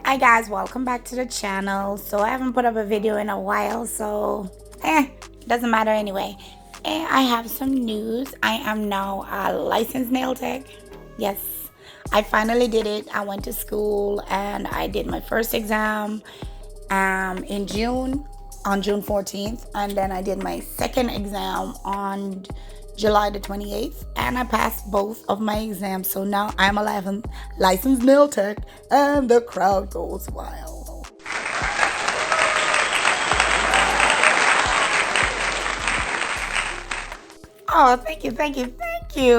Hi guys, welcome back to the channel. So I haven't put up a video in a while, so doesn't matter anyway. I have some news. I am now a licensed nail tech. Yes, I finally did it. I went to school and I did my first exam in June, on June 14th, and then I did my second exam on July the 28th, and I passed both of my exams. So now I'm a licensed nail tech, and the crowd goes wild. Oh, thank you.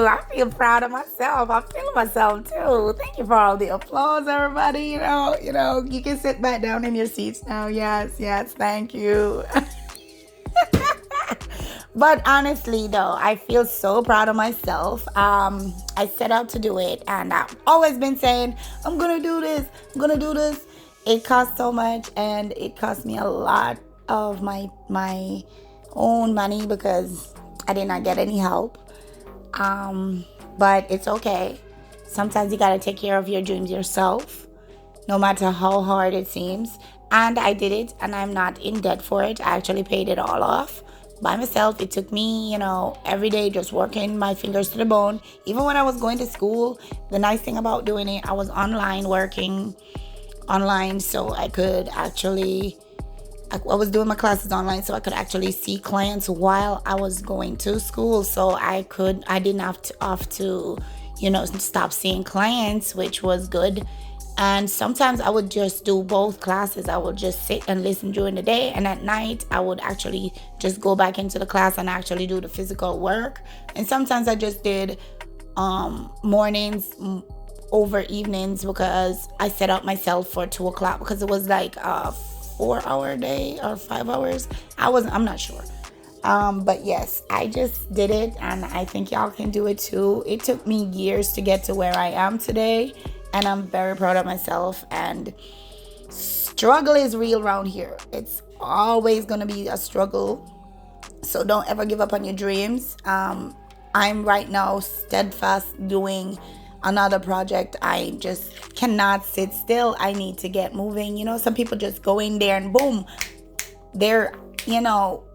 I feel proud of myself. I'm feeling myself too. Thank you for all the applause, everybody. You can sit back down in your seats now. Yes, thank you. But honestly, though, I feel so proud of myself. I set out to do it, and I've always been saying, I'm gonna do this. I'm gonna do this. It costs so much, and it cost me a lot of my own money because I did not get any help. But it's okay. Sometimes you gotta take care of your dreams yourself, no matter how hard it seems. And I did it, and I'm not in debt for it. I actually paid it all off by myself. It took me, every day just working my fingers to the bone. Even when I was going to school, the nice thing about doing it, I was working online, so I could actually, I was doing my classes online, so I could actually see clients while I was going to school. So I didn't have to stop seeing clients, which was good. And sometimes I would just do both classes. I would just sit and listen during the day, and at night I would actually just go back into the class and actually do the physical work. And sometimes I just did mornings over evenings because I set up myself for 2 o'clock because it was like a 4-hour day or 5 hours. I'm not sure. But yes, I just did it, and I think y'all can do it too. It took me years to get to where I am today, and I'm very proud of myself. And struggle is real around here. It's always going to be a struggle. So don't ever give up on your dreams. I'm right now steadfast doing another project. I just cannot sit still. I need to get moving. Some people just go in there and boom, they're,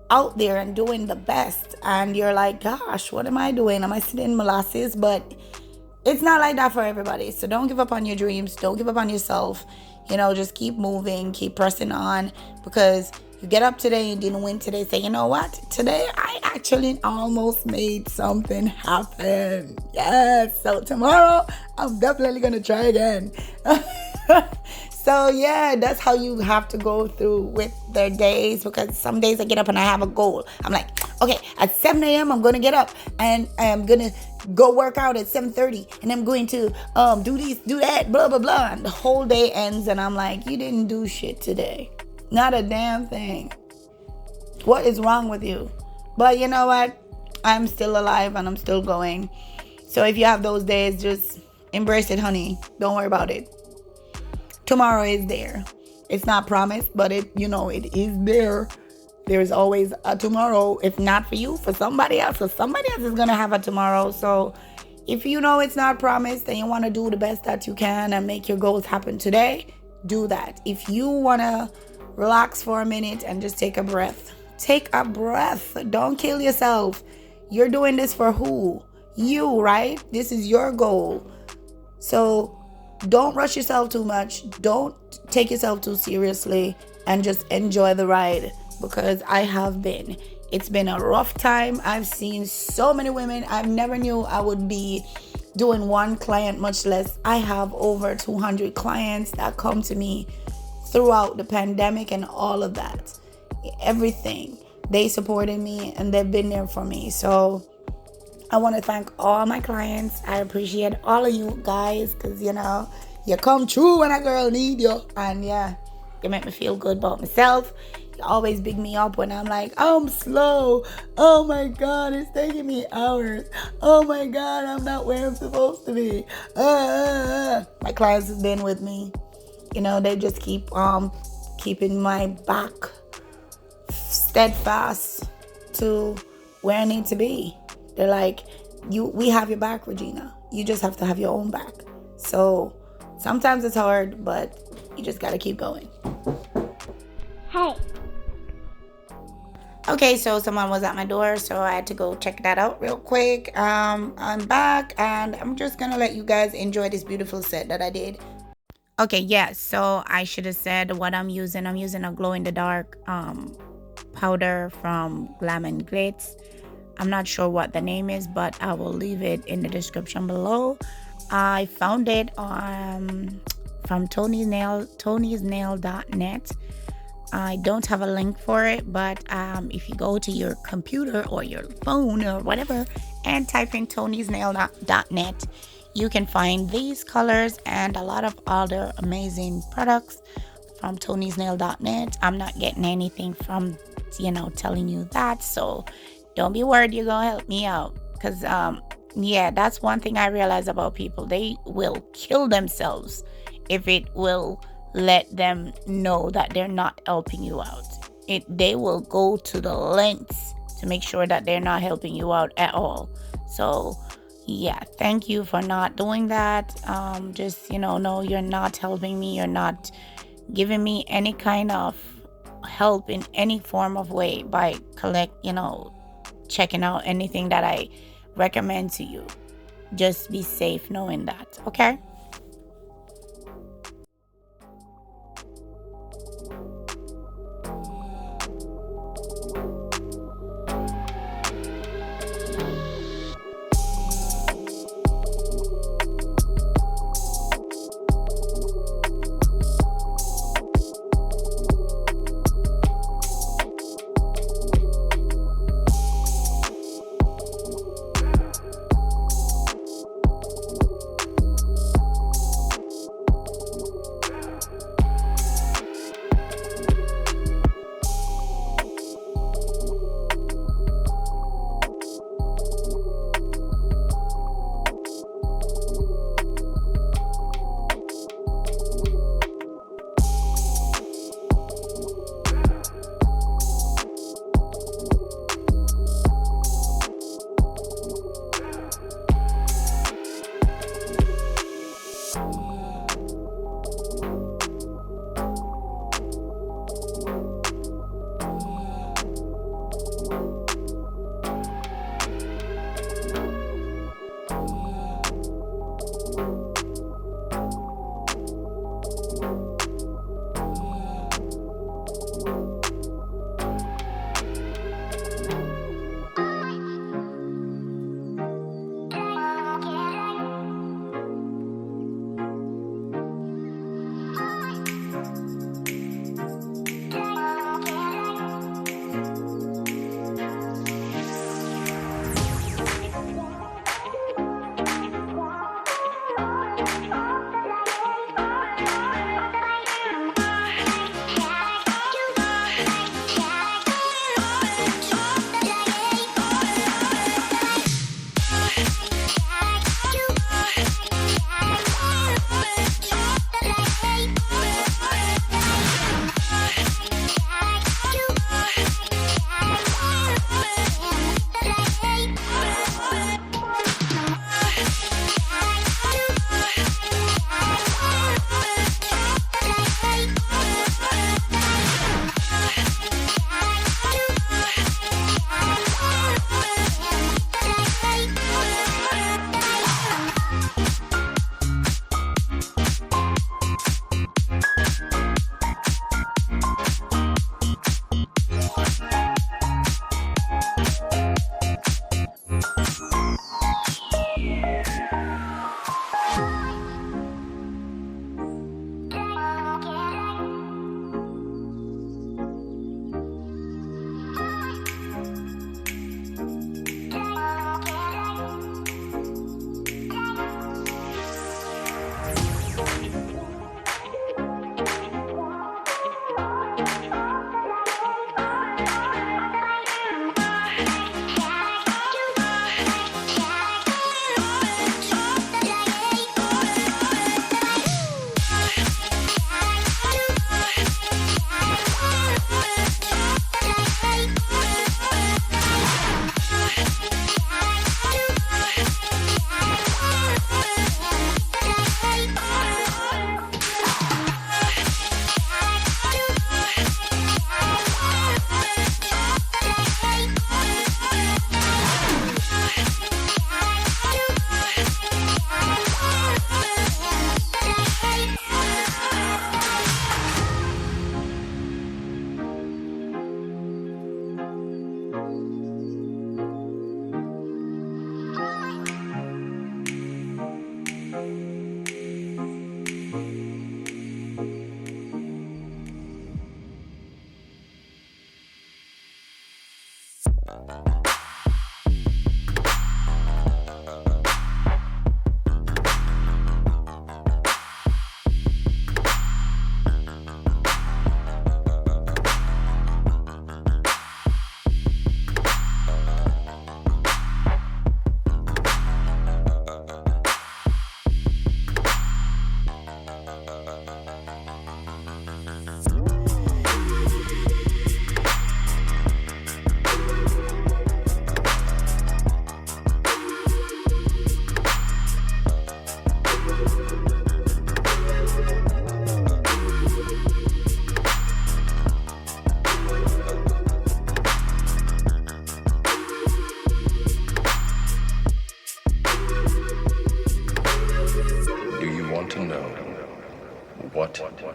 out there and doing the best. And you're like, gosh, what am I doing? Am I sitting in molasses? But it's not like that for everybody. So don't give up on your dreams. Don't give up on yourself. Just keep moving, keep pressing on, because you get up today and didn't win today. Say, you know what? Today I actually almost made something happen. Yes. So tomorrow I'm definitely going to try again. So yeah, that's how you have to go through with their days, because some days I get up and I have a goal. I'm like, okay, at 7 a.m. I'm going to get up and I'm going to go work out at 7:30, and I'm going to do this, do that, blah, blah, blah. And the whole day ends and I'm like, you didn't do shit today. Not a damn thing. What is wrong with you? But you know what? I'm still alive and I'm still going. So if you have those days, just embrace it, honey. Don't worry about it. Tomorrow is there. It's not promised, but it is there. There's always a tomorrow. If not for you, for somebody else, or somebody else is gonna have a tomorrow. So if you know it's not promised and you want to do the best that you can and make your goals happen today, do that. If you want to relax for a minute and just take a breath, don't kill yourself. You're doing this for who? You, right? This is your goal. So don't rush yourself too much. Don't take yourself too seriously, and just enjoy the ride, because it's been a rough time. I've seen so many women. I never knew I would be doing one client, much less I have over 200 clients that come to me throughout the pandemic and all of that. Everything. They supported me and they've been there for me. So I want to thank all my clients. I appreciate all of you guys, because you come true when a girl need you. And yeah, you make me feel good about myself. You always big me up when I'm like, I'm slow. Oh my God, it's taking me hours. Oh my God, I'm not where I'm supposed to be. My clients have been with me. They just keep keeping my back steadfast to where I need to be. They're like, we have your back, Regina. You just have to have your own back. So sometimes it's hard, but You just gotta keep going. Hey. Okay, so someone was at my door, so I had to go check that out real quick. I'm back, and I'm just gonna let you guys enjoy this beautiful set that I did. Okay, yeah, so I should have said what I'm using. I'm using a glow-in-the-dark powder from Glam and Glitz. I'm not sure what the name is, but I will leave it in the description below. I found it from tonysnail.net. I don't have a link for it, but if you go to your computer or your phone or whatever and type in tonysnail.net, you can find these colors and a lot of other amazing products from tonysnail.net. I'm not getting anything from, telling you that, so don't be worried, you're gonna help me out. Because yeah, that's one thing I realize about people. They will kill themselves if it will let them know that they're not helping you out. They will go to the lengths to make sure that they're not helping you out at all. So yeah, thank you for not doing that. Just no, you're not helping me. You're not giving me any kind of help in any form of way by checking out anything that I recommend to you. Just be safe knowing that, okay?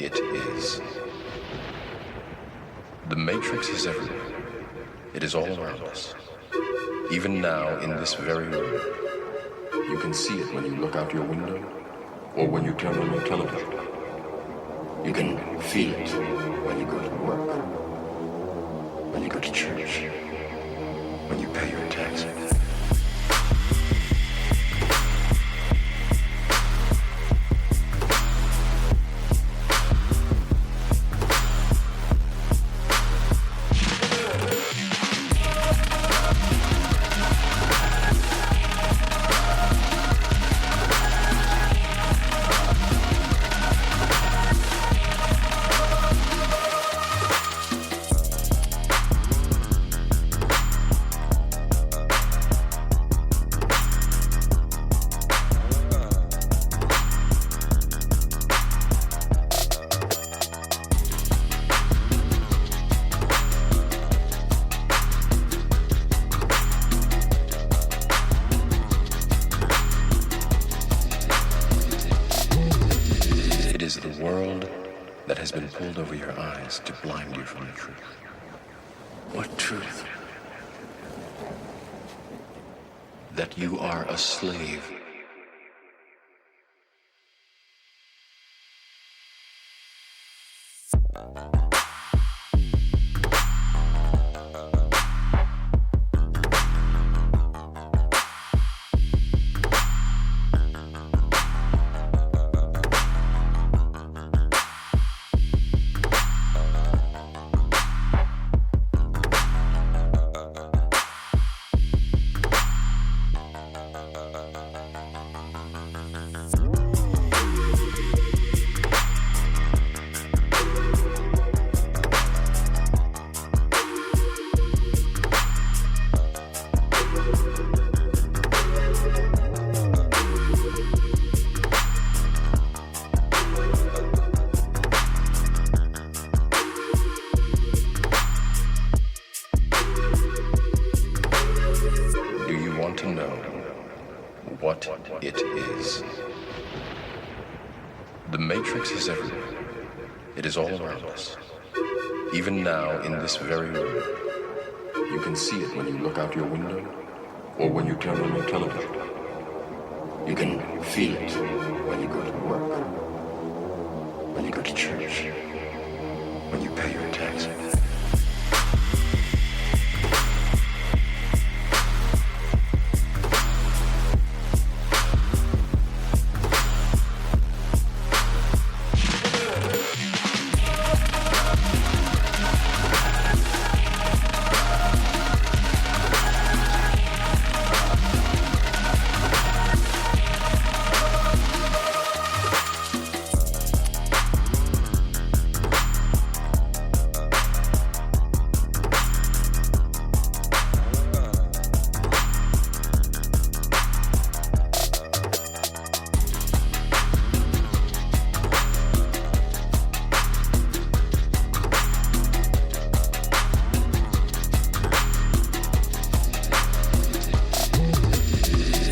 it is. The Matrix is everywhere. It is all around us. Even now, in this very room, you can see it when you look out your window or when you turn on your television. You can feel it when you go to work, when you go to church, when you pay your taxes. It is the world that has been pulled over your eyes to blind you from the truth. What truth? That you are a slave. To know what it is. The Matrix is everywhere. It is all around us. Even now, in this very room, you can see it when you look out your window or when you turn on your television. You can feel it when you go to work, when you go to church, when you pay your taxes.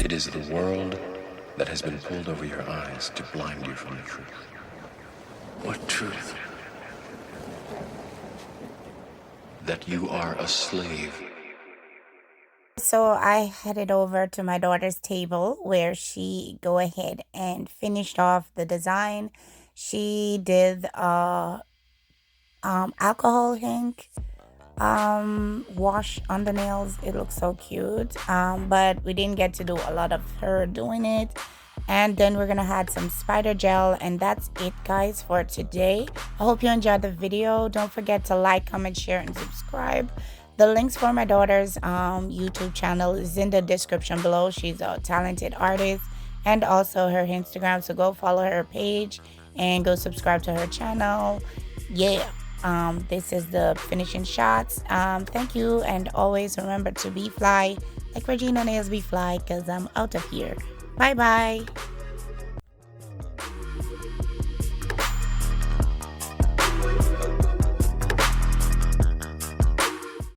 It is the world that has been pulled over your eyes to blind you from the truth. What truth? That you are a slave. So I headed over to my daughter's table where she go ahead and finished off the design. She did alcohol ink wash on the nails. It looks so cute, but we didn't get to do a lot of her doing it. And then we're gonna add some spider gel, and that's it, guys, for today. I hope you enjoyed the video. Don't forget to like, comment, share, and subscribe. The links for my daughter's YouTube channel is in the description below. She's a talented artist, and also her Instagram, so go follow her page and go subscribe to her channel. Yeah. This is the finishing shots. Thank you, and always remember to be fly like Regina Nails Be Fly, because I'm out of here. Bye bye.